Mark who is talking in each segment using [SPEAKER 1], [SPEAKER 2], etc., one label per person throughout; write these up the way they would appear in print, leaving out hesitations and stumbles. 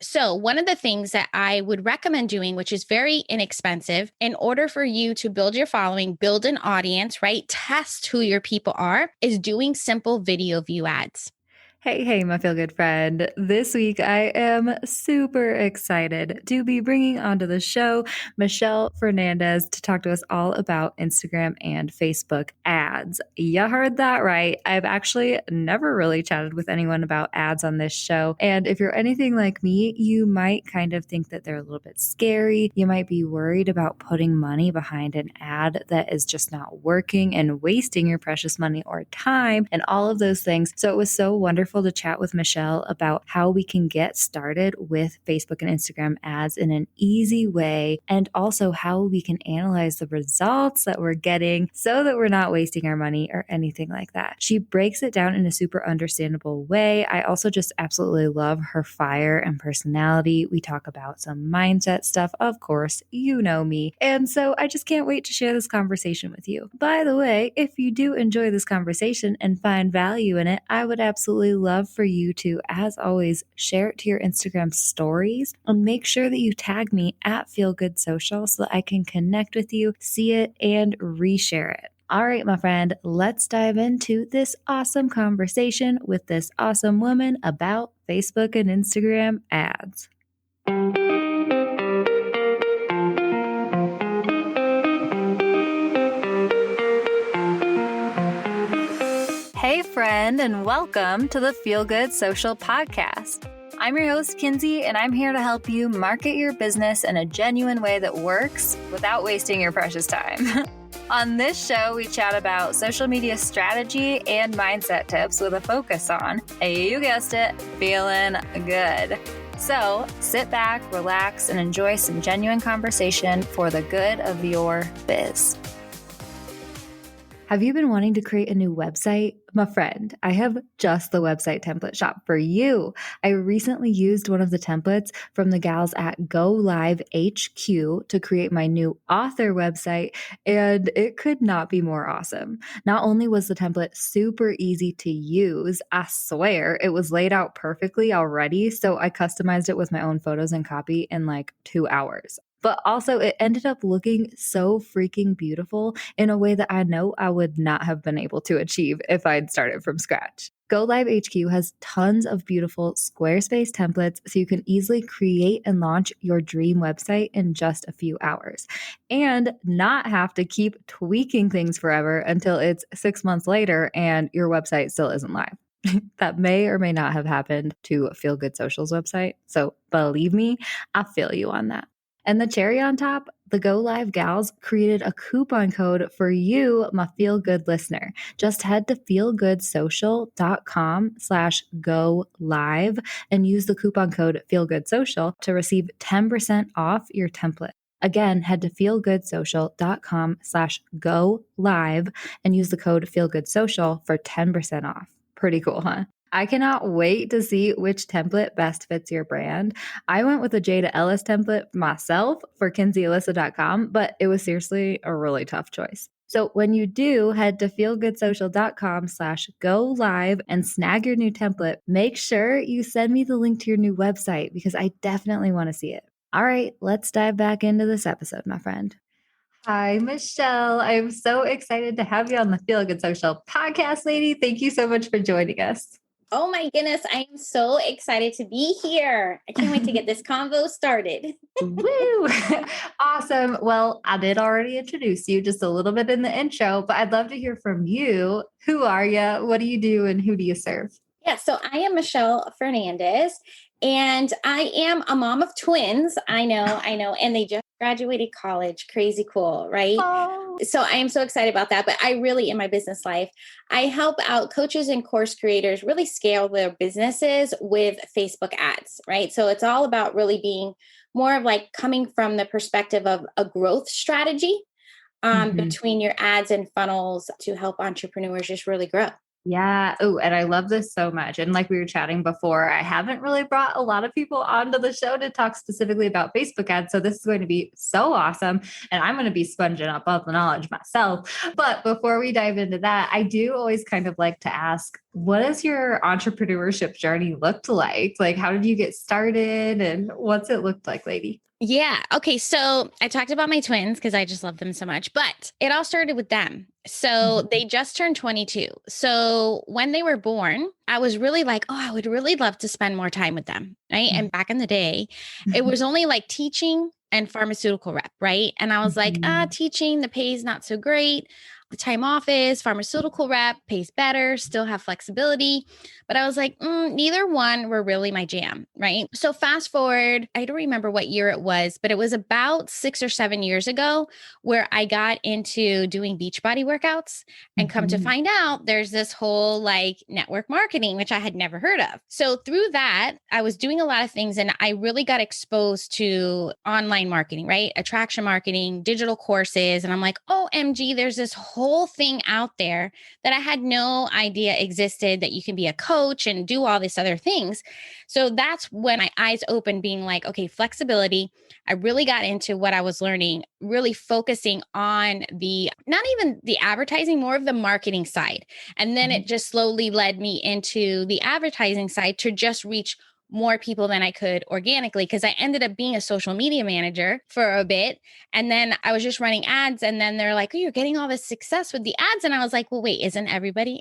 [SPEAKER 1] So, one of the things that I would recommend doing, which is very inexpensive, in order for you to build your following, build an audience, right? Test who your people are, is doing simple video view ads.
[SPEAKER 2] Hey, my feel good friend. This week, I am super excited to be bringing onto the show Michelle Fernandez to talk to us all about Instagram and Facebook ads. You heard that right. I've actually never really chatted with anyone about ads on this show. And if you're anything like me, you might kind of think that they're a little bit scary. You might be worried about putting money behind an ad that is just not working and wasting your precious money or time and all of those things. So it was so wonderful to chat with Michelle about how we can get started with Facebook and Instagram ads in an easy way, and also how we can analyze the results that we're getting so that we're not wasting our money or anything like that. She breaks it down in a super understandable way. I also just absolutely love her fire and personality. We talk about some mindset stuff, of course, you know me. And so I just can't wait to share this conversation with you. By the way, if you do enjoy this conversation and find value in it, I would absolutely love for you to, as always, share it to your Instagram stories and make sure that you tag me at Feel Good Social so that I can connect with you, see it, and reshare it. All right, my friend, let's dive into this awesome conversation with this awesome woman about Facebook and Instagram ads. Hey, friend, and welcome to the Feel Good Social Podcast. I'm your host, Kinsey, and I'm here to help you market your business in a genuine way that works without wasting your precious time. On this show, we chat about social media strategy and mindset tips with a focus on, you guessed it, feeling good. So sit back, relax, and enjoy some genuine conversation for the good of your biz. Have you been wanting to create a new website? My friend, I have just the website template shop for you. I recently used one of the templates from the gals at Go Live HQ to create my new author website, and it could not be more awesome. Not only was the template super easy to use, I swear it was laid out perfectly already, so I customized it with my own photos and copy in like 2 hours. But also it ended up looking so freaking beautiful in a way that I know I would not have been able to achieve if I'd started from scratch. Go Live HQ has tons of beautiful Squarespace templates so you can easily create and launch your dream website in just a few hours and not have to keep tweaking things forever until it's 6 months later and your website still isn't live. That may or may not have happened to Feel Good Social's website. So believe me, I feel you on that. And the cherry on top, the Go Live gals created a coupon code for you, my Feel Good listener. Just head to feelgoodsocial.com/go live and use the coupon code feelgoodsocial to receive 10% off your template. Again, head to feelgoodsocial.com/go live and use the code feelgoodsocial for 10% off. Pretty cool, huh? I cannot wait to see which template best fits your brand. I went with the Jada Ellis template myself for KinseyAlyssa.com, but it was seriously a really tough choice. So when you do, head to feelgoodsocial.com/go live and snag your new template. Make sure you send me the link to your new website because I definitely want to see it. All right, let's dive back into this episode, my friend. Hi, Michelle. I'm so excited to have you on the Feel Good Social podcast, lady. Thank you so much for joining us.
[SPEAKER 1] Oh my goodness, I am so excited to be here. I can't wait to get this convo started.
[SPEAKER 2] Woo! Awesome. Well, I did already introduce you just a little bit in the intro, but I'd love to hear from you. Who are you? What do you do? And who do you serve?
[SPEAKER 1] Yeah, so I am Michelle Fernandez, and I am a mom of twins. I know. And they just graduated college. Crazy cool, right?
[SPEAKER 2] Oh,
[SPEAKER 1] So I am so excited about that. But I really, in my business life, I help out coaches and course creators really scale their businesses with Facebook ads, right? So it's all about really being more of like coming from the perspective of a growth strategy between your ads and funnels to help entrepreneurs just really grow.
[SPEAKER 2] Yeah. Oh, and I love this so much. And like we were chatting before, I haven't really brought a lot of people onto the show to talk specifically about Facebook ads. So this is going to be so awesome. And I'm going to be sponging up all the knowledge myself. But before we dive into that, I do always kind of like to ask, what has your entrepreneurship journey looked like? Like, how did you get started and what's it looked like, lady?
[SPEAKER 1] Yeah. Okay. So I talked about my twins because I just love them so much, but it all started with them. So
[SPEAKER 2] Mhm.
[SPEAKER 1] they just turned 22. So when they were born, I was really like, oh, I would really love to spend more time with them. Right. And back in the day, it was only like teaching and pharmaceutical rep. Right. And I was like,
[SPEAKER 2] Mhm.
[SPEAKER 1] teaching, the pay is not so great. The time off is pharmaceutical rep, pays better, still have flexibility. But I was like, neither one were really my jam, right? So fast forward, I don't remember what year it was, but it was about 6 or 7 years ago where I got into doing Beachbody workouts and come to
[SPEAKER 2] Mhm.
[SPEAKER 1] find out there's this whole like network marketing, which I had never heard of. So through that, I was doing a lot of things and I really got exposed to online marketing, right? Attraction marketing, digital courses. And I'm like, OMG, there's this whole thing out there that I had no idea existed that you can be a coach and do all these other things. So that's when my eyes opened, being like, okay, flexibility. I really got into what I was learning, really focusing on the, not even the advertising, more of the marketing side. And then it just slowly led me into the advertising side to just reach more people than I could organically because I ended up being a social media manager for a bit. And then I was just running ads. And then they're like, oh, you're getting all this success with the ads. And I was like, well, wait, isn't everybody?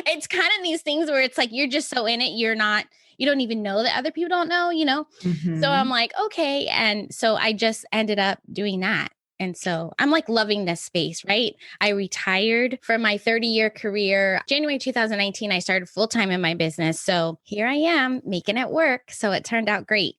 [SPEAKER 1] It's kind of these things where it's like you're just so in it, you don't even know that other people don't know. So I'm
[SPEAKER 2] Mhm.
[SPEAKER 1] like, okay. And so I just ended up doing that. And so I'm like loving this space, right? I retired from my 30-year career. January 2019, I started full time in my business. So here I am making it work. So it turned out great.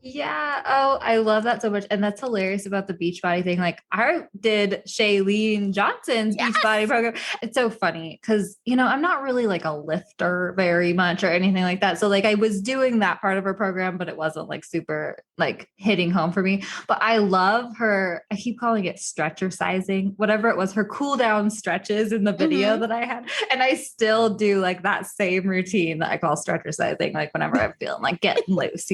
[SPEAKER 2] Yeah. Oh, I love that so much. And that's hilarious about the Beachbody thing. Like I did Shailene Johnson's Beachbody
[SPEAKER 1] Yes.
[SPEAKER 2] program. It's so funny because, I'm not really like a lifter very much or anything like that. So like I was doing that part of her program, but it wasn't like super like hitting home for me. But I love her. I keep calling it stretcher sizing, whatever it was, her cool down stretches in the video
[SPEAKER 1] Hmm.
[SPEAKER 2] that I had. And I still do like that same routine that I call stretcher sizing, like whenever I'm feeling like getting loose.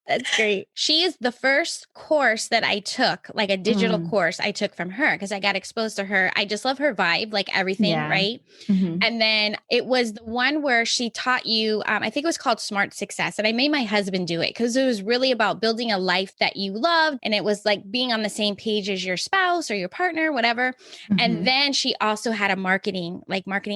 [SPEAKER 1] That's great. She is the first course that I took, like a digital
[SPEAKER 2] Mm,
[SPEAKER 1] course I took from her because I got exposed to her. I just love her vibe, like everything,
[SPEAKER 2] yeah.
[SPEAKER 1] right?
[SPEAKER 2] Mhm.
[SPEAKER 1] And then it was the one where she taught you, I think it was called Smart Success. And I made my husband do it because it was really about building a life that you loved. And it was like being on the same page as your spouse or your partner, whatever. And
[SPEAKER 2] Mhm.
[SPEAKER 1] then she also had a marketing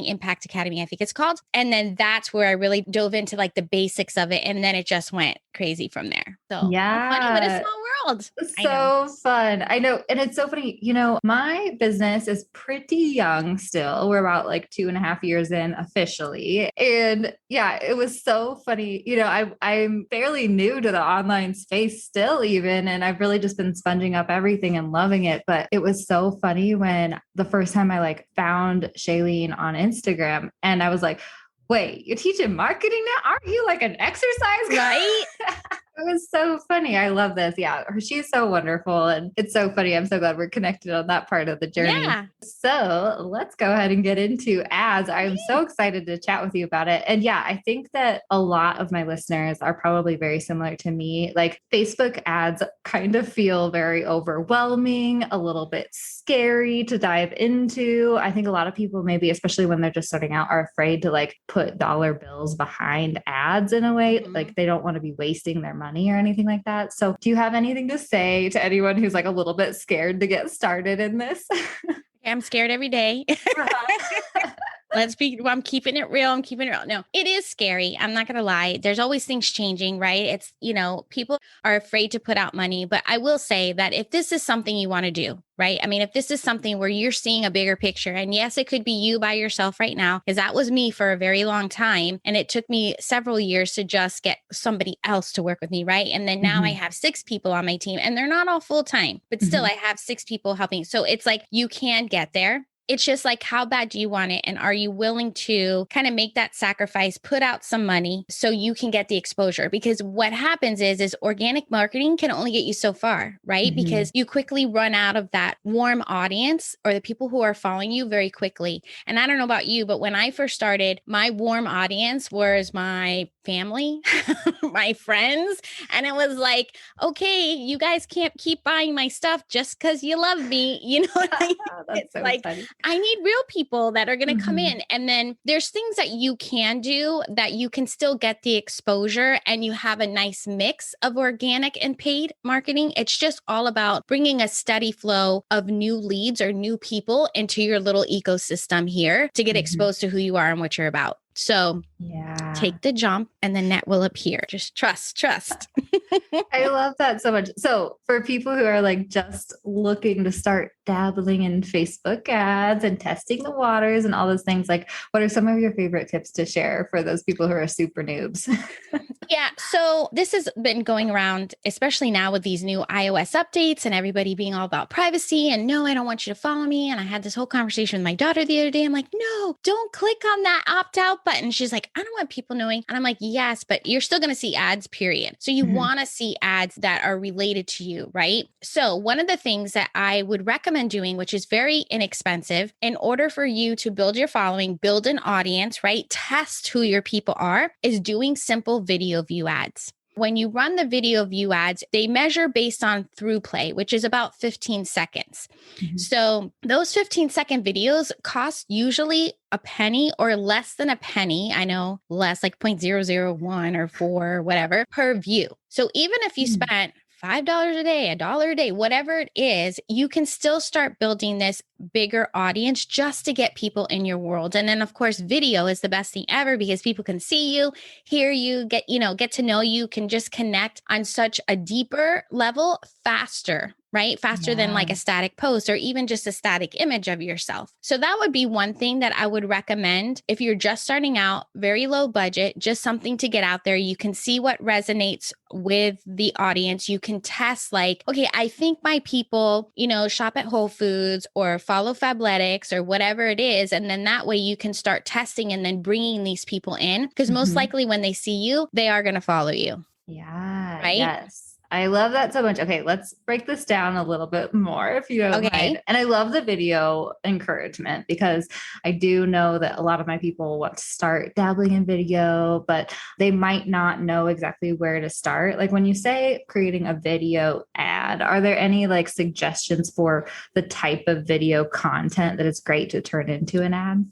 [SPEAKER 1] impact academy, I think it's called. And then that's where I really dove into like the basics of it. And then it just went crazy from there. So how funny, what a
[SPEAKER 2] Yeah.
[SPEAKER 1] small world. I know.
[SPEAKER 2] So fun. I know. And it's so funny. My business is pretty young still. We're about like 2.5 years in officially. And yeah, it was so funny. I'm fairly new to the online space still, even. And I've really just been sponging up everything and loving it. But it was so funny when the first time I like found Shailene on Instagram and I was like, wait, you're teaching marketing now? Aren't you like an exercise
[SPEAKER 1] Right?
[SPEAKER 2] guy? It was so funny. I love this. Yeah, she's so wonderful. And it's so funny. I'm so glad we're connected on that part of the journey.
[SPEAKER 1] Yeah.
[SPEAKER 2] So let's go ahead and get into ads. I'm so excited to chat with you about it. And yeah, I think that a lot of my listeners are probably very similar to me. Like Facebook ads kind of feel very overwhelming, a little bit scary to dive into. I think a lot of people, maybe, especially when they're just starting out, are afraid to like put dollar bills behind ads in a way. Like
[SPEAKER 1] Mhm.
[SPEAKER 2] they don't want to be wasting their money or anything like that. So, do you have anything to say to anyone who's like a little bit scared to get started in this?
[SPEAKER 1] I'm scared every day. I'm keeping it real. I'm keeping it real. No, it is scary. I'm not going to lie. There's always things changing, right? People are afraid to put out money, but I will say that if this is something you want to do, right? I mean, if this is something where you're seeing a bigger picture, and yes, it could be you by yourself right now, because that was me for a very long time. And it took me several years to just get somebody else to work with me, right? And then now I
[SPEAKER 2] Mhm.
[SPEAKER 1] have 6 people on my team, and they're not all full time, but still
[SPEAKER 2] Mhm.
[SPEAKER 1] I have 6 people helping. So it's like you can get there. It's just like, how bad do you want it? And are you willing to kind of make that sacrifice, put out some money so you can get the exposure? Because what happens is organic marketing can only get you so far, right? Because you quickly run out of that warm audience or the people who are following you very quickly. And I don't know about you, but when I first started, my warm audience was my family, my friends. And it was like, okay, you guys can't keep buying my stuff just because you love me. You know what I mean?
[SPEAKER 2] That's
[SPEAKER 1] It's
[SPEAKER 2] so
[SPEAKER 1] like,
[SPEAKER 2] funny.
[SPEAKER 1] I need real people that are going to come in. And then there's things that you can do that you can still get the exposure and you have a nice mix of organic and paid marketing. It's just all about bringing a steady flow of new leads or new people into your little ecosystem here to get exposed to who you are and what you're about. So take the jump and the net will appear. Just trust.
[SPEAKER 2] I love that so much. So for people who are like just looking to start dabbling in Facebook ads and testing the waters and all those things, like what are some of your favorite tips to share for those people who are super noobs?
[SPEAKER 1] Yeah. So this has been going around, especially now with these new iOS updates and everybody being all about privacy and no, I don't want you to follow me. And I had this whole conversation with my daughter the other day. I'm like, no, don't click on that opt out button. She's like, I don't want people knowing. And I'm like, yes, but you're still going to see ads, period. So you want to see ads that are related to you, right? So one of the things that I would recommend doing, which is very inexpensive, in order for you to build your following, build an audience, right? Test who your people are, is doing simple video view ads. When you run the video view ads, they measure based on through play, which is about 15 seconds. So those 15-second videos cost usually a penny or less than a penny. I know less, like 0.001 or 4, whatever, per view. So even if you spent $5 a day, $1 a day, whatever it is, you can still start building this bigger audience just to get people in your world. And then of course, video is the best thing ever because people can see you, hear you, get to know you, can just connect on such a deeper level faster, right? Faster than like a static post or even just a static image of yourself. So that would be one thing that I would recommend if you're just starting out, very low budget, just something to get out there. You can see what resonates with the audience. You can test like, okay, I think my people, shop at Whole Foods or follow Fabletics or whatever it is. And then that way you can start testing and then bringing these people in because most likely when they see you, they are going to follow you.
[SPEAKER 2] Yeah.
[SPEAKER 1] Right?
[SPEAKER 2] Yes. I love that so much. Okay, let's break this down a little bit more if you don't mind. And I love the video encouragement because I do know that a lot of my people want to start dabbling in video, but they might not know exactly where to start. Like when you say creating a video ad, are there any like suggestions for the type of video content that is great to turn into an ad?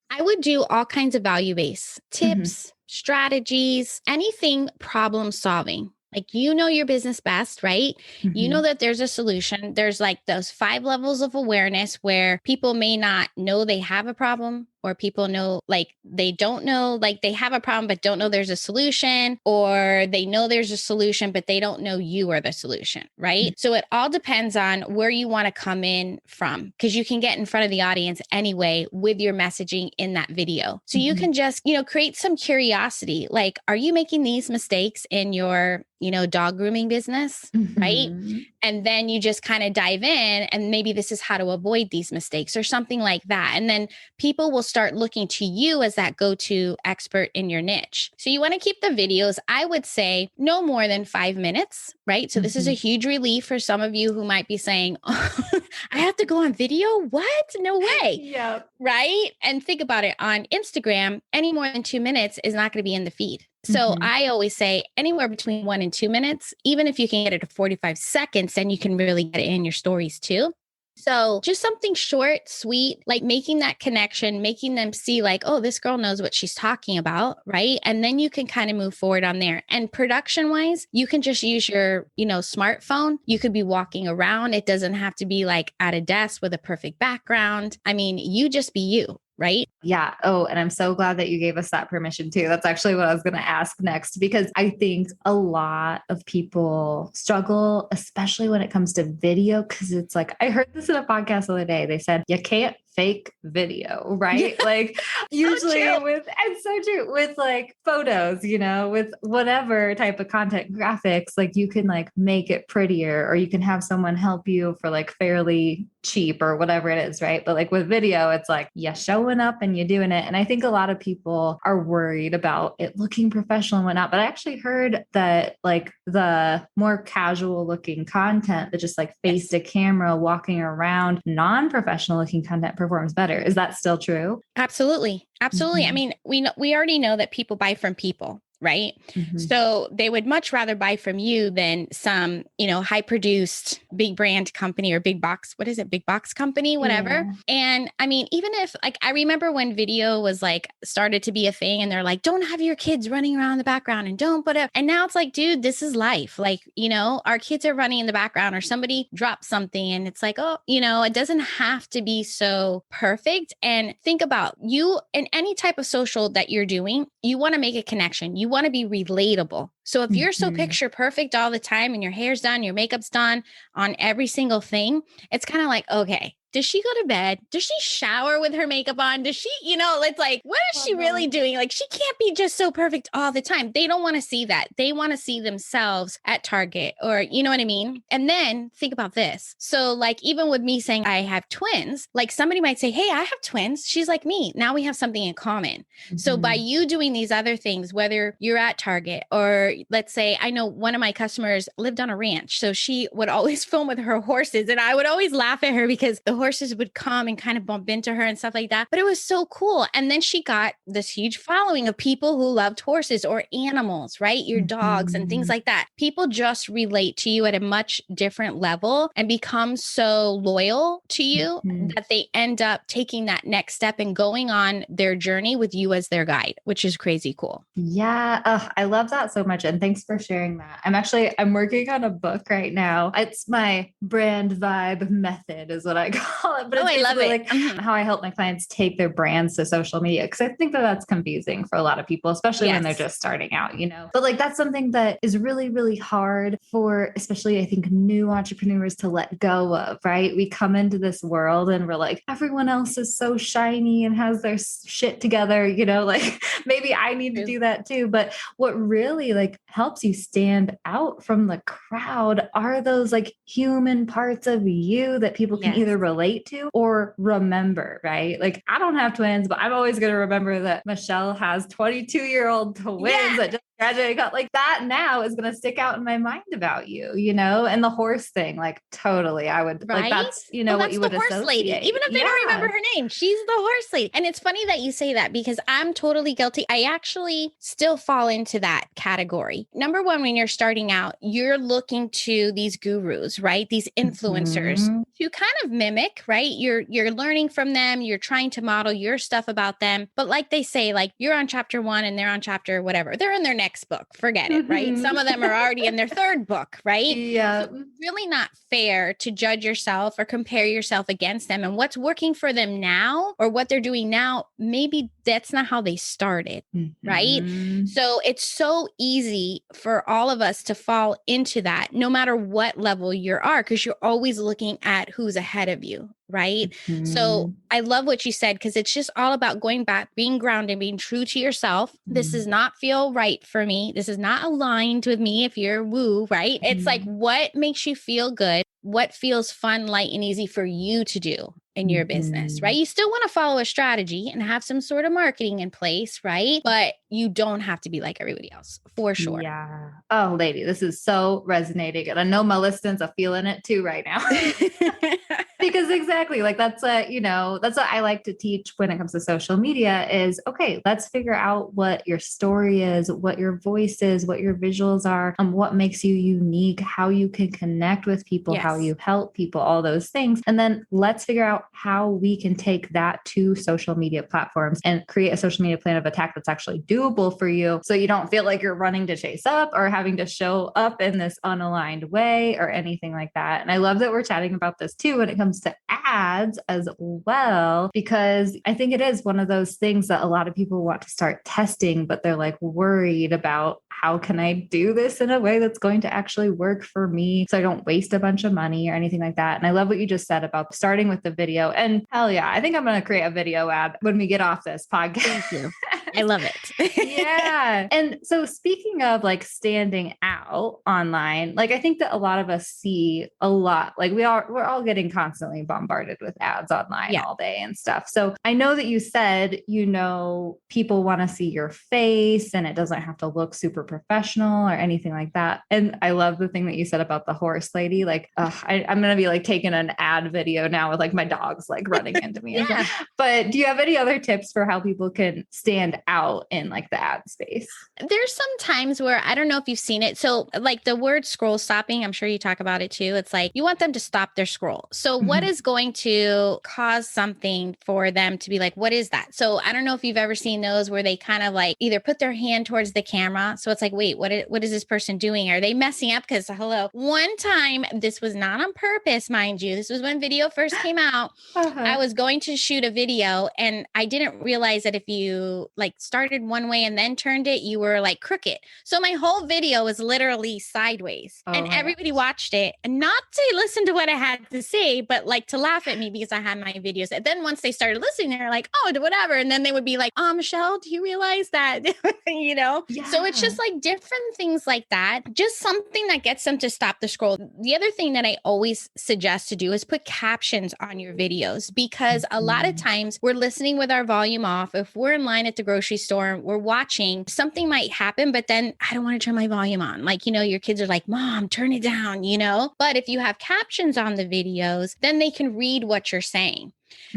[SPEAKER 1] I would do all kinds of value-based tips, strategies, anything problem solving. Like, your business best, right? You know that there's a solution. There's like those 5 levels of awareness where people may not know they have a problem, or people know like they don't know, like they have a problem, but don't know there's a solution, or they know there's a solution, but they don't know you are the solution, right? So it all depends on where you want to come in from, because you can get in front of the audience anyway with your messaging in that video. So you can just, create some curiosity. Like, are you making these mistakes in your, dog grooming business, right? And then you just kind of dive in and maybe this is how to avoid these mistakes or something like that. And then people will start looking to you as that go-to expert in your niche. So you want to keep the videos, I would say, no more than 5 minutes, right? So this is a huge relief for some of you who might be saying, oh, I have to go on video? What? No way.
[SPEAKER 2] Yeah.
[SPEAKER 1] Right? And think about it, on Instagram, any more than 2 minutes is not going to be in the feed. So I always say anywhere between 1 and 2 minutes, even if you can get it to 45 seconds, then you can really get it in your stories too. So just something short, sweet, like making that connection, making them see like, oh, this girl knows what she's talking about, right? And then you can kind of move forward on there. And production wise, you can just use your, smartphone. You could be walking around. It doesn't have to be like at a desk with a perfect background. I mean, you just be you. Right?
[SPEAKER 2] Yeah. Oh, and I'm so glad that you gave us that permission too. That's actually what I was going to ask next, because I think a lot of people struggle, especially when it comes to video, because it's like, I heard this in a podcast the other day. They said, you can't fake video, right?
[SPEAKER 1] Yeah.
[SPEAKER 2] Like usually it's so true with like photos, with whatever type of content graphics, like you can like make it prettier or you can have someone help you for like fairly cheap or whatever it is, right? But like with video, it's like you showing up and you're doing it. And I think a lot of people are worried about it looking professional and whatnot. But I actually heard that like the more casual looking content that just like face to camera walking around, non-professional looking content performs better. Is that still true?
[SPEAKER 1] Absolutely. Absolutely. I mean, we already know that people buy from people, right? So they would much rather buy from you than some, high produced big brand company or big box, what is it? Big box company, whatever.
[SPEAKER 2] Yeah.
[SPEAKER 1] And I mean, even if like, I remember when video was like started to be a thing and they're like, don't have your kids running around in the background and don't put it. And now it's like, dude, this is life. Like, our kids are running in the background or somebody dropped something and it's like, oh, it doesn't have to be so perfect. And think about you in any type of social that you're doing, you want to make a connection. You want to be relatable. So if you're so picture perfect all the time and your hair's done, your makeup's done on every single thing, it's kind of like, okay, does she go to bed? Does she shower with her makeup on? Does she, it's like, what is she really doing? Like, she can't be just so perfect all the time. They don't want to see that. They want to see themselves at Target or, you know what I mean? And then think about this. So like, even with me saying I have twins, like somebody might say, hey, I have twins. She's like me. Now we have something in common. So by you doing these other things, whether you're at Target or let's say, I know one of my customers lived on a ranch. So she would always film with her horses and I would always laugh at her because the horses would come and kind of bump into her and stuff like that. But it was so cool. And then she got this huge following of people who loved horses or animals, right? Your dogs and things like that. People just relate to you at a much different level and become so loyal to you that they end up taking that next step and going on their journey with you as their guide, which is crazy cool.
[SPEAKER 2] Yeah. I love that so much. And thanks for sharing that. I'm working on a book right now. It's my brand vibe method is what I call it. But it's
[SPEAKER 1] I love it.
[SPEAKER 2] like how I help my clients take their brands to social media. Cause I think that that's confusing for a lot of people, especially when they're just starting out, but like, that's something that is really, really hard for, especially I think new entrepreneurs to let go of, right? We come into this world and we're like, everyone else is so shiny and has their shit together, like maybe I need to do that too. But what really like helps you stand out from the crowd are those like human parts of you that people can either relate to or remember, right? Like I don't have twins, but I'm always going to remember that Michelle has 22-year-old twins that just graduated. Like that now is going to stick out in my mind about you, and the horse thing, like totally. I would like that's, what
[SPEAKER 1] that's
[SPEAKER 2] you would
[SPEAKER 1] the horse
[SPEAKER 2] associate.
[SPEAKER 1] lady. Even if they don't remember her name, she's the horse lady. And it's funny that you say that because I'm totally guilty. I actually still fall into that category. Number one, when you're starting out, you're looking to these gurus, right? These influencers to kind of mimic, right? You're learning from them. You're trying to model your stuff about them. But like they say, like you're on chapter 1 and they're on chapter whatever. They're in their next book. Forget it, right? Some of them are already in their third book, right?
[SPEAKER 2] Yeah.
[SPEAKER 1] So it's really not fair to judge yourself or compare yourself against them. And what's working for them now or what they're doing now, maybe that's not how they started, right? So it's so easy for all of us to fall into that, no matter what level you are, because you're always looking at who's ahead of you, right? So I love what you said, because it's just all about going back, being grounded, being true to yourself. This does not feel right for me. This is not aligned with me if you're woo, right? It's like, what makes you feel good? What feels fun, light, and easy for you to do in your business, right? You still want to follow a strategy and have some sort of marketing in place, right? But you don't have to be like everybody else, for sure.
[SPEAKER 2] Yeah. Oh, lady, this is so resonating. And I know my listeners are feeling it too right now. Because exactly, like that's that's what I like to teach when it comes to social media is, okay, let's figure out what your story is, what your voice is, what your visuals are, what makes you unique, how you can connect with people, how you help people, all those things. And then let's figure out how we can take that to social media platforms and create a social media plan of attack that's actually doable for you. So you don't feel like you're running to chase up or having to show up in this unaligned way or anything like that. And I love that we're chatting about this too when it comes to ads as well, because I think it is one of those things that a lot of people want to start testing, but they're like worried about
[SPEAKER 3] how can I do this in a way that's going to actually work for me so I don't waste a bunch of money or anything like that. And I love what you just said about starting with the video. And hell yeah, I think I'm going to create a video ad when we get off this podcast.
[SPEAKER 1] Thank you. I love it.
[SPEAKER 3] Yeah. And so speaking of like standing out online, like I think that a lot of us see a lot, like we're all getting constantly bombarded with ads online all day and stuff. So I know that you said, people want to see your face and it doesn't have to look super professional or anything like that. And I love the thing that you said about the horse lady. Like, I'm going to be like taking an ad video now with like my dogs like running into me.
[SPEAKER 1] Yeah.
[SPEAKER 3] But do you have any other tips for how people can stand out in like the ad space?
[SPEAKER 1] There's some times where I don't know if you've seen it. So like the word scroll stopping, I'm sure you talk about it too. It's like you want them to stop their scroll. So what is going to cause something for them to be like, what is that? So I don't know if you've ever seen those where they kind of like either put their hand towards the camera. So it's like, wait, what is this person doing? Are they messing up? Because hello, one time, this was not on purpose, mind you. This was when video first came out. I was going to shoot a video and I didn't realize that if you like started one way and then turned it, you were like crooked. So my whole video was literally sideways and everybody watched it, and not to listen to what I had to say, but like to laugh at me because I had my videos. And then once they started listening, they're like, oh, whatever. And then they would be like, Michelle, do you realize that, So it's just like different things like that. Just something that gets them to stop the scroll. The other thing that I always suggest to do is put captions on your videos, because a lot of times we're listening with our volume off. If we're in line at the grocery store, we're watching, something might happen, but then I don't want to turn my volume on. Like, your kids are like, Mom, turn it down, But if you have captions on the videos, then they can read what you're saying.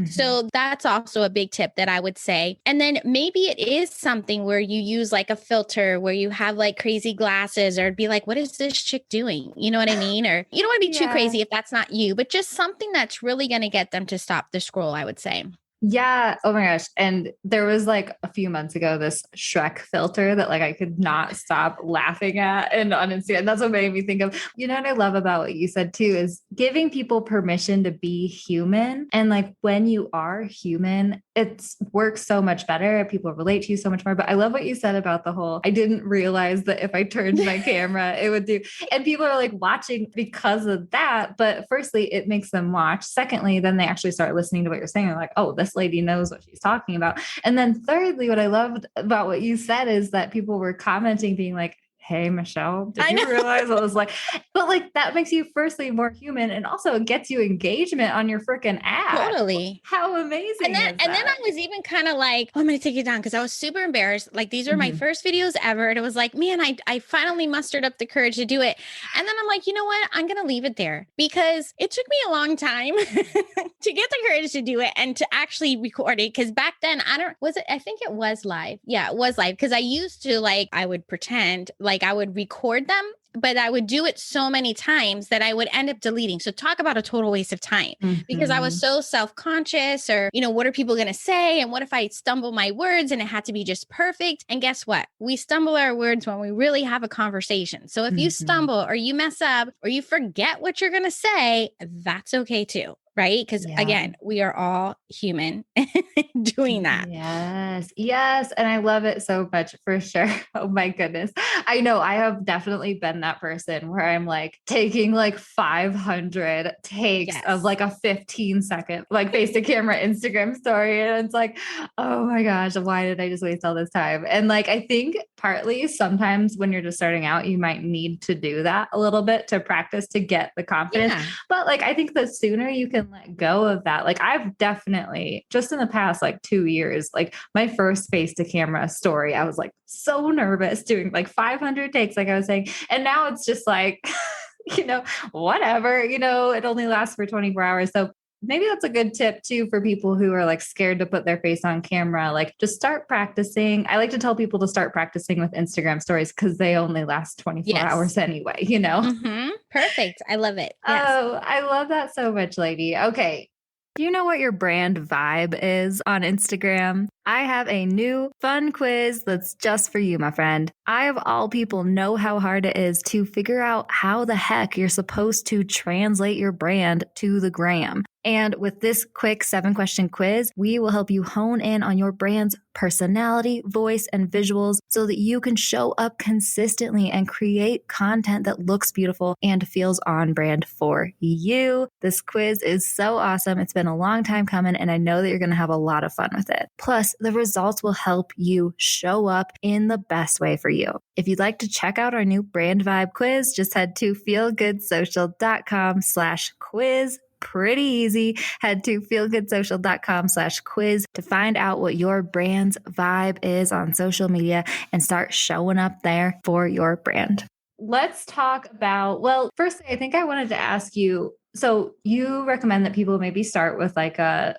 [SPEAKER 1] So that's also a big tip that I would say. And then maybe it is something where you use like a filter where you have like crazy glasses, or be like, what is this chick doing? You know what I mean? Or you don't want to be too crazy if that's not you, but just something that's really going to get them to stop the scroll, I would say.
[SPEAKER 3] Yeah. Oh my gosh. And there was like a few months ago, this Shrek filter that like I could not stop laughing at and on Instagram. That's what made me think of, what I love about what you said too, is giving people permission to be human. And like when you are human, it works so much better. People relate to you so much more. But I love what you said about the whole, I didn't realize that if I turned my camera, it would do. And people are like watching because of that. But firstly, it makes them watch. Secondly, then they actually start listening to what you're saying. They're like, oh, this lady knows what she's talking about. And then thirdly, what I loved about what you said is that people were commenting being like, hey, Michelle, did you realize what it was like? But like, that makes you firstly more human, and also it gets you engagement on your freaking ad.
[SPEAKER 1] Totally.
[SPEAKER 3] How amazing.
[SPEAKER 1] And then I was even kind of like, I'm going to take it down, because I was super embarrassed. Like, these are my first videos ever. And it was like, man, I finally mustered up the courage to do it. And then I'm like, you know what? I'm going to leave it there, because it took me a long time to get the courage to do it and to actually record it. Because back then, I think it was live. Yeah, it was live. Because I used to I would pretend like I would record them, but I would do it so many times that I would end up deleting. So talk about a total waste of time, because I was so self-conscious, or, what are people going to say? And what if I stumble my words and it had to be just perfect? And guess what? We stumble our words when we really have a conversation. So if you stumble or you mess up or you forget what you're going to say, that's okay too. Right? Because again, we are all human doing that.
[SPEAKER 3] Yes. Yes. And I love it so much, for sure. Oh my goodness. I know I have definitely been that person where I'm like taking like 500 takes of like a 15-second, like face to camera Instagram story. And it's like, oh my gosh, why did I just waste all this time? And like, I think partly sometimes when you're just starting out, you might need to do that a little bit to practice, to get the confidence. But like, I think the sooner you can let go of that, like I've definitely just in the past like 2 years, like my first face to camera story, I was like so nervous doing like 500 takes, like I was saying. And now it's just like, whatever, it only lasts for 24 hours. So maybe that's a good tip too for people who are like scared to put their face on camera. Like just start practicing. I like to tell people to start practicing with Instagram stories, because they only last 24 hours anyway,
[SPEAKER 1] Perfect. I love it.
[SPEAKER 3] Yes. Oh, I love that so much, lady. Okay.
[SPEAKER 2] Do you know what your brand vibe is on Instagram? I have a new fun quiz that's just for you, my friend. I, of all people, know how hard it is to figure out how the heck you're supposed to translate your brand to the gram. And with this quick 7-question quiz, we will help you hone in on your brand's personality, voice, and visuals so that you can show up consistently and create content that looks beautiful and feels on brand for you. This quiz is so awesome. It's been a long time coming, and I know that you're going to have a lot of fun with it. Plus, the results will help you show up in the best way for you. If you'd like to check out our new brand vibe quiz, just head to feelgoodsocial.com/quiz. Pretty easy. Head to feelgoodsocial.com/quiz to find out what your brand's vibe is on social media and start showing up there for your brand.
[SPEAKER 3] Let's talk about, well, first, I think I wanted to ask you, so you recommend that people maybe start with like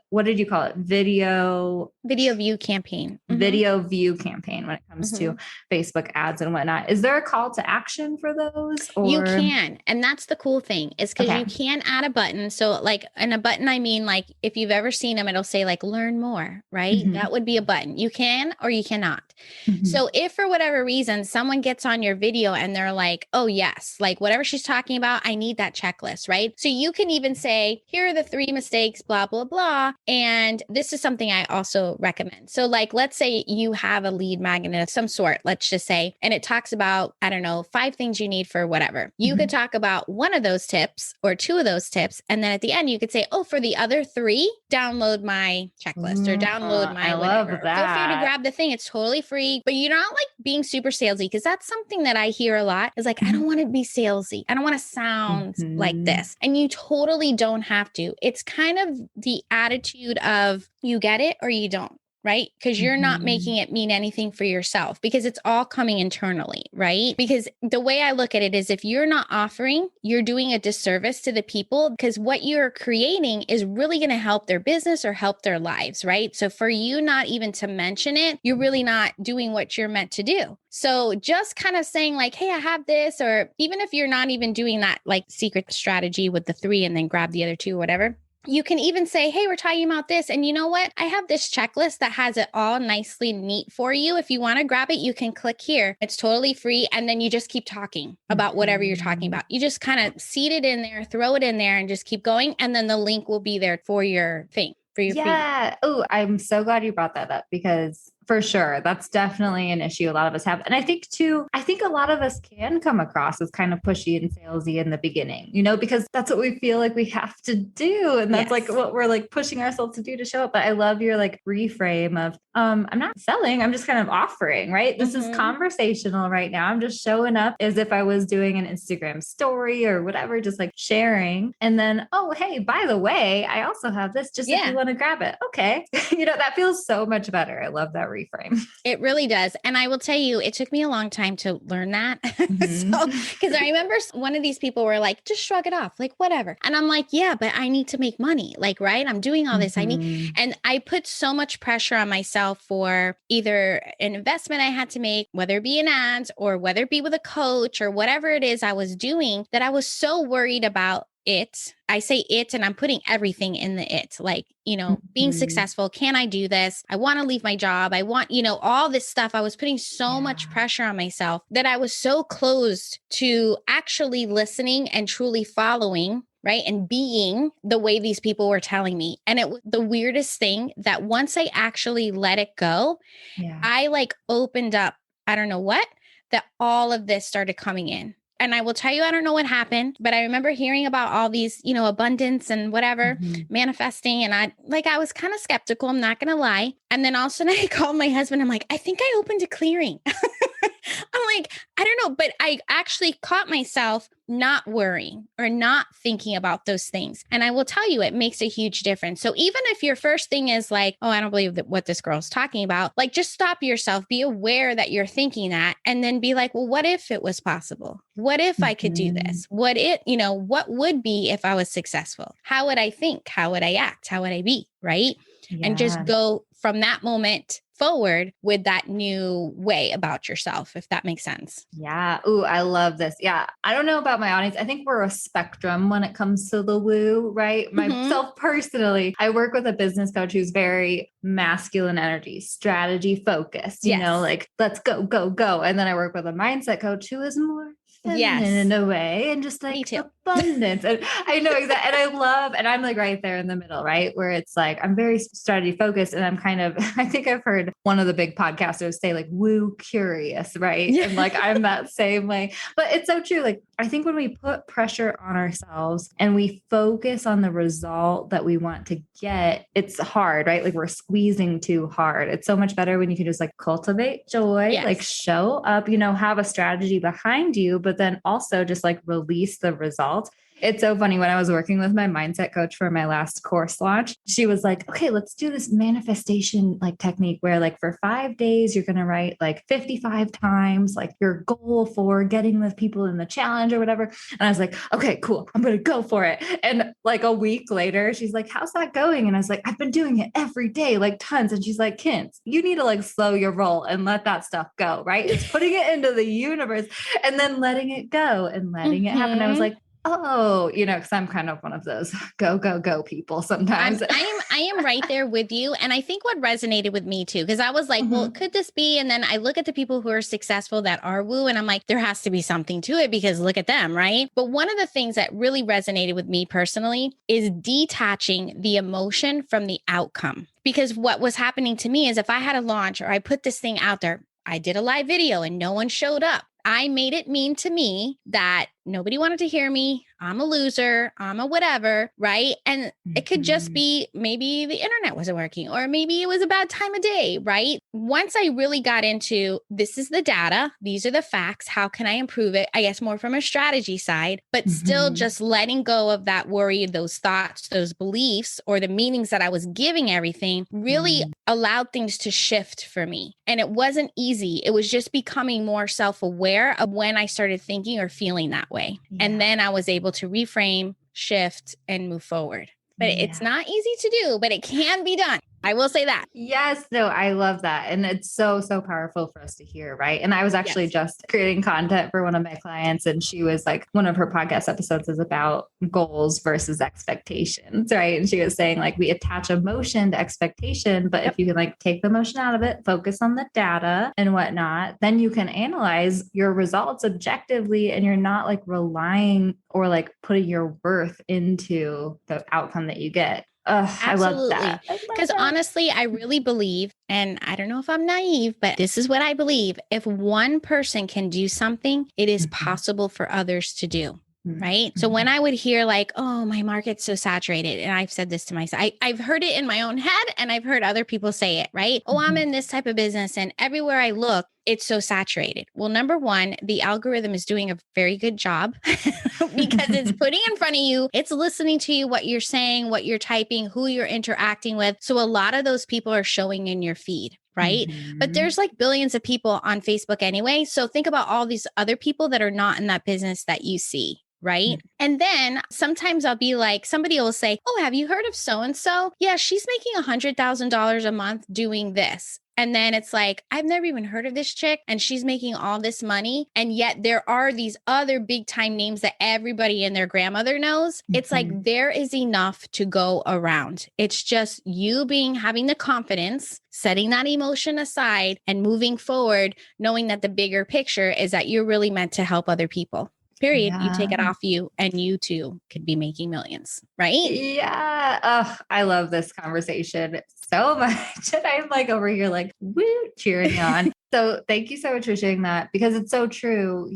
[SPEAKER 3] what did you call it? Video
[SPEAKER 1] view campaign.
[SPEAKER 3] Video view campaign when it comes to Facebook ads and whatnot. Is there a call to action for those? Or?
[SPEAKER 1] You can. And that's the cool thing is because you can add a button. So like in a button, I mean, like if you've ever seen them, it'll say like learn more, right? That would be a button. You can or you cannot. So if for whatever reason, someone gets on your video and they're like, oh yes, like whatever she's talking about, I need that checklist, right? So you can even say, here are the 3 mistakes, blah, blah, blah. And this is something I also recommend. So like, let's say you have a lead magnet of some sort, let's just say, and it talks about, I don't know, 5 things you need for whatever. You could talk about one of those tips or 2 of those tips. And then at the end, you could say, oh, for the other 3, download my checklist or download my whatever. Feel free to grab the thing. It's totally free, but you're not like being super salesy because that's something that I hear a lot is like, I don't want to be salesy. I don't want to sound like this. And you totally don't have to. It's kind of the attitude of you get it or you don't. Right? Because you're not making it mean anything for yourself because it's all coming internally, right? Because the way I look at it is if you're not offering, you're doing a disservice to the people because what you're creating is really going to help their business or help their lives, right? So for you not even to mention it, you're really not doing what you're meant to do. So just kind of saying like, hey, I have this, or even if you're not even doing that like secret strategy with the 3 and then grab the other 2 or whatever. You can even say, hey, we're talking about this. And you know what? I have this checklist that has it all nicely neat for you. If you want to grab it, you can click here. It's totally free. And then you just keep talking about whatever you're talking about. You just kind of seed it in there, throw it in there and just keep going. And then the link will be there for your thing. For your
[SPEAKER 3] feed. Oh, I'm so glad you brought that up because for sure, that's definitely an issue a lot of us have. And I think too, a lot of us can come across as kind of pushy and salesy in the beginning, because that's what we feel like we have to do. And that's like what we're like pushing ourselves to do to show up. But I love your like reframe of, I'm not selling, I'm just kind of offering, right? This is conversational right now. I'm just showing up as if I was doing an Instagram story or whatever, just like sharing. And then, oh, hey, by the way, I also have this just if you want to grab it. Okay. That feels so much better. I love that reframe.
[SPEAKER 1] It really does. And I will tell you, it took me a long time to learn that. Because I remember one of these people were like, just shrug it off, like whatever. And I'm like, yeah, but I need to make money. Like, right. I'm doing all this. And I put so much pressure on myself for either an investment I had to make, whether it be in ads or whether it be with a coach or whatever it is I was doing, that I was so worried about it. I say it, and I'm putting everything in the it, like, being successful. Can I do this? I want to leave my job. I want, all this stuff. I was putting so much pressure on myself that I was so closed to actually listening and truly following, right? And being the way these people were telling me. And it was the weirdest thing that once I actually let it go, I like opened up, I don't know what, that all of this started coming in. And I will tell you, I don't know what happened, but I remember hearing about all these, abundance and whatever, manifesting. And I was kind of skeptical. I'm not going to lie. And then all of a sudden I called my husband. I'm like, I think I opened a clearing. I'm like, I don't know, but I actually caught myself not worrying or not thinking about those things. And I will tell you, it makes a huge difference. So even if your first thing is like, oh, I don't believe that what this girl's talking about, like just stop yourself, be aware that you're thinking that, and then be like, well, what if it was possible? What if I could do this? What would be if I was successful? How would I think? How would I act? How would I be? Right. And just go from that moment forward with that new way about yourself, if that makes sense.
[SPEAKER 3] Yeah. Ooh, I love this. Yeah. I don't know about my audience. I think we're a spectrum when it comes to the woo, right? Myself personally, I work with a business coach who's very masculine energy, strategy focused, like let's go, go, go. And then I work with a mindset coach who is more
[SPEAKER 1] Yes.
[SPEAKER 3] feminine in a way and just like
[SPEAKER 1] Me too.
[SPEAKER 3] abundance. And I know exactly. And I love, and I'm like right there in the middle, right? Where it's like, I'm very strategy focused and I'm kind of, I think I've heard one of the big podcasters say like woo curious, right?
[SPEAKER 1] Yeah.
[SPEAKER 3] And like, I'm that same way, but it's so true. Like, I think when we put pressure on ourselves and we focus on the result that we want to get, it's hard, right? Like we're squeezing too hard. It's so much better when you can just like cultivate joy,
[SPEAKER 1] Yes.
[SPEAKER 3] like show up, have a strategy behind you, but then also just like release the result. It's so funny. When I was working with my mindset coach for my last course launch, she was like, okay, let's do this manifestation like technique where like for 5 days, you're going to write like 55 times, like your goal for getting with people in the challenge or whatever. And I was like, okay, cool. I'm going to go for it. And like a week later, she's like, how's that going? And I was like, I've been doing it every day, like tons. And she's like, Kins, you need to like slow your roll and let that stuff go, right? It's putting it into the universe and then letting it go and letting it happen. I was like, oh, because I'm kind of one of those go, go, go people sometimes.
[SPEAKER 1] I am right there with you. And I think what resonated with me too, because I was like, well, could this be? And then I look at the people who are successful that are woo, and I'm like, there has to be something to it because look at them, right? But one of the things that really resonated with me personally is detaching the emotion from the outcome. Because what was happening to me is if I had a launch or I put this thing out there, I did a live video and no one showed up. I made it mean to me that nobody wanted to hear me. I'm a loser. I'm a whatever, right? And it could just be maybe the internet wasn't working or maybe it was a bad time of day, right? Once I really got into this is the data, these are the facts, how can I improve it? I guess more from a strategy side, but still just letting go of that worry, those thoughts, those beliefs, or the meanings that I was giving everything really allowed things to shift for me. And it wasn't easy. It was just becoming more self-aware of when I started thinking or feeling that way. Yeah. And then I was able to reframe, shift, and move forward. But it's not easy to do, but it can be done. I will say that.
[SPEAKER 3] Yes. No, I love that. And it's so, so powerful for us to hear. Right. And I was actually just creating content for one of my clients. And she was like, one of her podcast episodes is about goals versus expectations. Right. And she was saying like, we attach emotion to expectation, but if you can like take the emotion out of it, focus on the data and whatnot, then you can analyze your results objectively and you're not like relying or like putting your worth into the outcome that you get. I love that.
[SPEAKER 1] Because honestly, I really believe, and I don't know if I'm naive, but this is what I believe. If one person can do something, it is possible for others to do. Right. So when I would hear like, oh, my market's so saturated, and I've said this to myself, I've heard it in my own head and I've heard other people say it, right? Oh, I'm in this type of business and everywhere I look, it's so saturated. Well, number one, the algorithm is doing a very good job because it's putting in front of you, it's listening to you, what you're saying, what you're typing, who you're interacting with. So a lot of those people are showing in your feed. Right. But there's like billions of people on Facebook anyway. So think about all these other people that are not in that business that you see. Right. And then sometimes I'll be like, somebody will say, oh, have you heard of so-and-so? Yeah, she's making $100,000 a month doing this. And then it's like, I've never even heard of this chick and she's making all this money. And yet there are these other big time names that everybody and their grandmother knows. It's like there is enough to go around. It's just you having the confidence, setting that emotion aside and moving forward, knowing that the bigger picture is that you're really meant to help other people. Period. You take it off you and you too could be making millions, right?
[SPEAKER 3] Yeah. Oh, I love this conversation so much. And I'm like over here like, woo, cheering on. So thank you so much for sharing that because it's so true.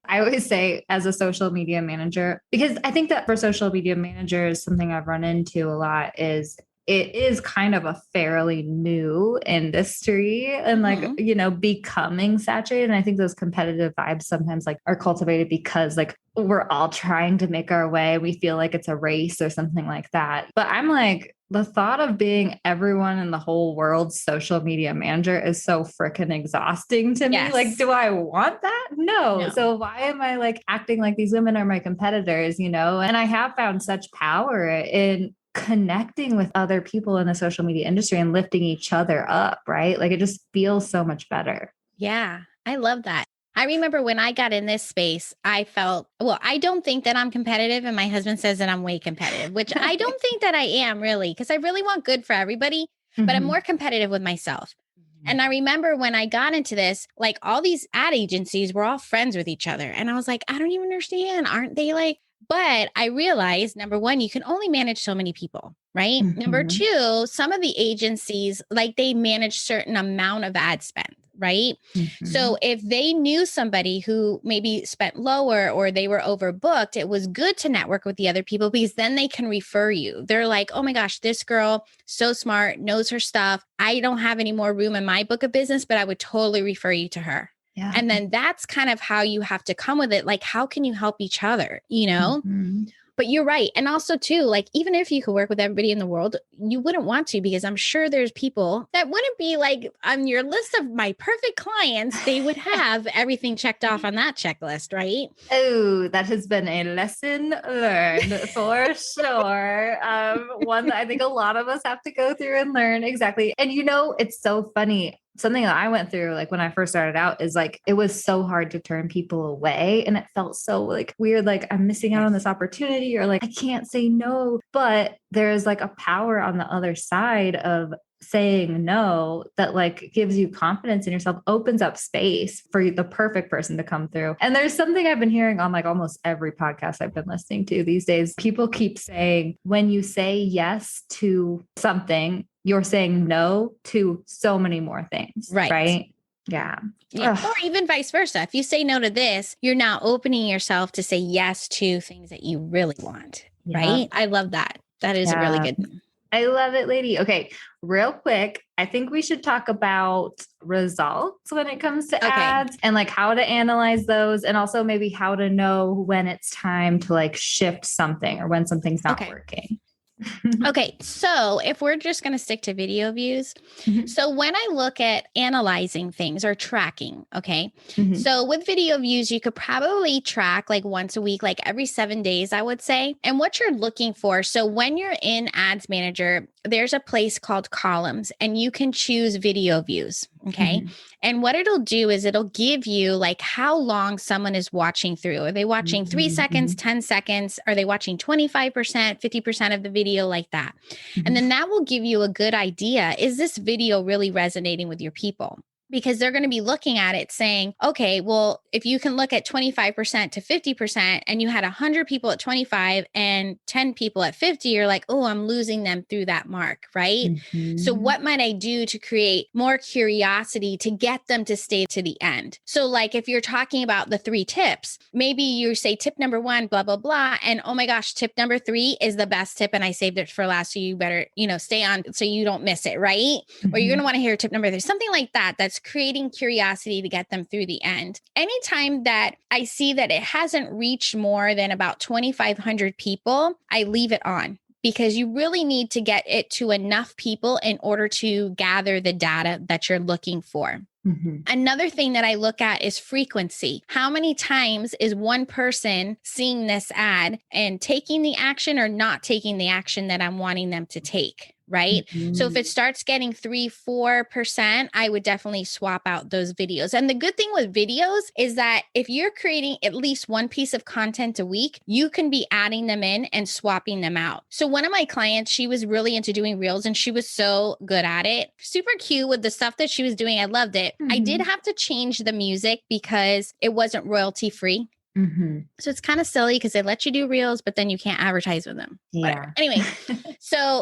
[SPEAKER 3] I always say as a social media manager, because I think that for social media managers, something I've run into a lot is it is kind of a fairly new industry and becoming saturated. And I think those competitive vibes sometimes like are cultivated because like we're all trying to make our way. We feel like it's a race or something like that. But I'm like, the thought of being everyone in the whole world's social media manager is so freaking exhausting to me. Like, do I want that? No. So why am I like acting like these women are my competitors, And I have found such power in connecting with other people in the social media industry and lifting each other up, right? Like it just feels so much better.
[SPEAKER 1] Yeah, I love that. I remember when I got in this space, I felt, I don't think that I'm competitive. And my husband says that I'm way competitive, which I don't think that I am really, because I really want good for everybody, but I'm more competitive with myself. And I remember when I got into this, like all these ad agencies were all friends with each other. And I was like, I don't even understand. Aren't they like, but I realized number one, you can only manage so many people, right? Number two, some of the agencies, like they manage certain amount of ad spend, right? So if they knew somebody who maybe spent lower or they were overbooked, it was good to network with the other people because then they can refer you. They're like, oh my gosh, this girl, so smart, knows her stuff. I don't have any more room in my book of business, but I would totally refer you to her. Yeah. And then that's kind of how you have to come with it. Like, how can you help each other, you know? But you're right. And also too, like, even if you could work with everybody in the world, you wouldn't want to, because I'm sure there's people that wouldn't be like on your list of my perfect clients. They would have everything checked off on that checklist, right?
[SPEAKER 3] Oh, that has been a lesson learned for sure. One that I think a lot of us have to go through and learn. Exactly. And you know, it's so funny. Something that I went through, like when I first started out, is like, it was so hard to turn people away. And it felt so like weird, like I'm missing out on this opportunity, or like I can't say no. But there's like a power on the other side of saying no that like gives you confidence in yourself, opens up space for the perfect person to come through. And there's something I've been hearing on like almost every podcast I've been listening to these days. People keep saying, when you say yes to something, you're saying no to so many more things. Right. Yeah.
[SPEAKER 1] Or even vice versa. If you say no to this, you're now opening yourself to say yes to things that you really want. Right. I love that. That is a really good one.
[SPEAKER 3] I love it, lady. Okay. Real quick. I think we should talk about results when it comes to ads, and like how to analyze those, and also maybe how to know when it's time to like shift something or when something's not working.
[SPEAKER 1] Okay. So if we're just going to stick to video views. So when I look at analyzing things or tracking, so with video views, you could probably track like once a week, like every 7 days, I would say. And what you're looking for. So when you're in Ads Manager, there's a place called columns, and you can choose video views. Okay. And what it'll do is it'll give you like how long someone is watching through. Are they watching 3 seconds, 10 seconds? Are they watching 25%, 50% of the video, like that? And then that will give you a good idea. Is this video really resonating with your people? Because they're going to be looking at it saying, okay, well, if you can look at 25% to 50% and you had 100 people at 25 and 10 people at 50, you're like, oh, I'm losing them through that mark, right? So what might I do to create more curiosity to get them to stay to the end? So like if you're talking about the 3 tips, maybe you say tip number 1, blah, blah, blah. And oh my gosh, tip number 3 is the best tip. And I saved it for last. So you better, stay on so you don't miss it, right? Or you're going to want to hear tip number 3, something like that. That's creating curiosity to get them through the end. Anytime that I see that it hasn't reached more than about 2,500 people, I leave it on, because you really need to get it to enough people in order to gather the data that you're looking for. Another thing that I look at is frequency. How many times is one person seeing this ad and taking the action or not taking the action that I'm wanting them to take? Right. So if it starts getting 3-4%, I would definitely swap out those videos. And the good thing with videos is that if you're creating at least one piece of content a week, you can be adding them in and swapping them out. So one of my clients, she was really into doing reels and she was so good at it. Super cute with the stuff that she was doing. I loved it. I did have to change the music because it wasn't royalty free. So it's kind of silly because they let you do reels, but then you can't advertise with them. Yeah. Anyway,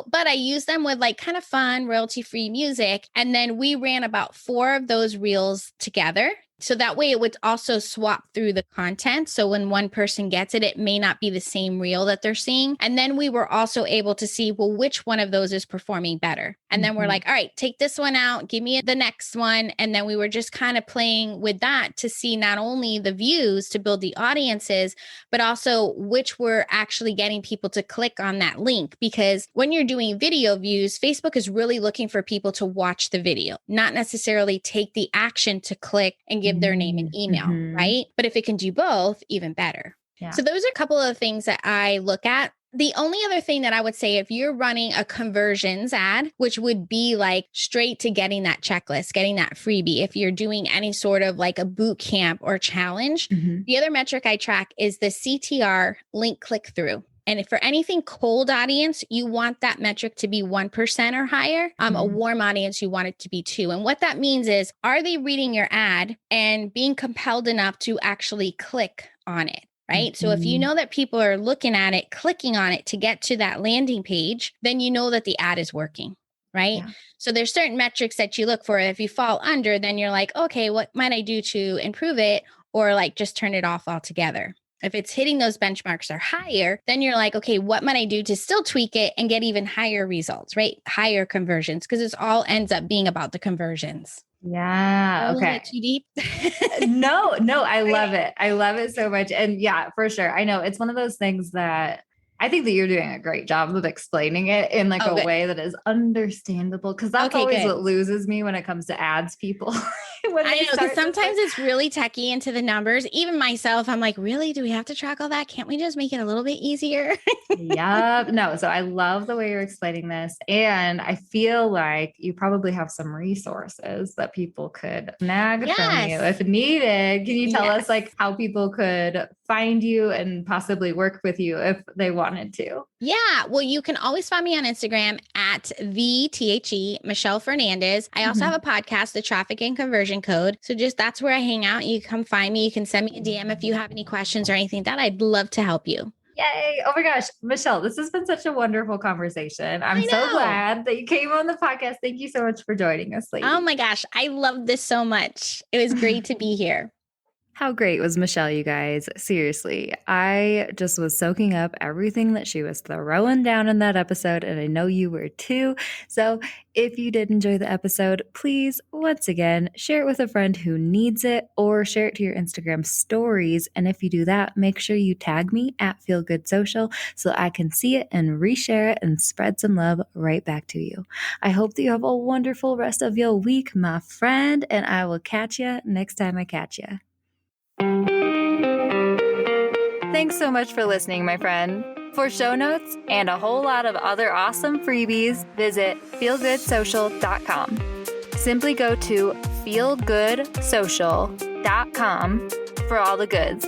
[SPEAKER 1] but I used them with like kind of fun royalty free music. And then we ran about 4 of those reels together. So that way it would also swap through the content. So when one person gets it, it may not be the same reel that they're seeing. And then we were also able to see, well, which one of those is performing better. And then we're like, all right, take this one out, give me the next one. And then we were just kind of playing with that to see not only the views to build the audiences, but also which were actually getting people to click on that link. Because when you're doing video views, Facebook is really looking for people to watch the video, not necessarily take the action to click and give their name and email, right? But if it can do both, even better. Yeah. So those are a couple of things that I look at. The only other thing that I would say, if you're running a conversions ad, which would be like straight to getting that checklist, getting that freebie, if you're doing any sort of like a boot camp or challenge, the other metric I track is the CTR link click through. And for anything cold audience, you want that metric to be 1% or higher. A warm audience, you want it to be 2. And what that means is, are they reading your ad and being compelled enough to actually click on it? Right. So if you know that people are looking at it, clicking on it to get to that landing page, then you know that the ad is working. Right.
[SPEAKER 3] Yeah.
[SPEAKER 1] So there's certain metrics that you look for. If you fall under, then you're like, okay, what might I do to improve it? Or like just turn it off altogether. If it's hitting those benchmarks or higher, then you're like, okay, what might I do to still tweak it and get even higher results, right? Higher conversions, because it all ends up being about the conversions.
[SPEAKER 3] Yeah. Okay.
[SPEAKER 1] Too deep.
[SPEAKER 3] No, I love it. I love it so much. And yeah, for sure. I know it's one of those things that I think that you're doing a great job of explaining it in like a way that is understandable. Cause that's always what loses me when it comes to ads people.
[SPEAKER 1] I know, because sometimes it's really techy into the numbers. Even myself, I'm like, really? Do we have to track all that? Can't we just make it a little bit easier?
[SPEAKER 3] Yeah. No. So I love the way you're explaining this. And I feel like you probably have some resources that people could snag from you if needed. Can you tell us like how people could find you and possibly work with you if they wanted to?
[SPEAKER 1] Yeah. Well, you can always find me on Instagram at Michelle Fernandez. I also have a podcast, The Traffic and Conversion Code. So just that's where I hang out. You come find me. You can send me a DM if you have any questions or anything that I'd love to help you.
[SPEAKER 3] Yay. Oh my gosh, Michelle, this has been such a wonderful conversation. I'm so glad that you came on the podcast. Thank you so much for joining us, lady.
[SPEAKER 1] Oh my gosh. I love this so much. It was great to be here.
[SPEAKER 2] How great was Michelle, you guys? Seriously, I just was soaking up everything that she was throwing down in that episode, and I know you were too. So if you did enjoy the episode, please, once again, share it with a friend who needs it or share it to your Instagram stories. And if you do that, make sure you tag me at Feel Good Social so I can see it and reshare it and spread some love right back to you. I hope that you have a wonderful rest of your week, my friend, and I will catch you next time I catch you. Thanks so much for listening, my friend. For show notes and a whole lot of other awesome freebies, visit feelgoodsocial.com. Simply go to feelgoodsocial.com for all the goods.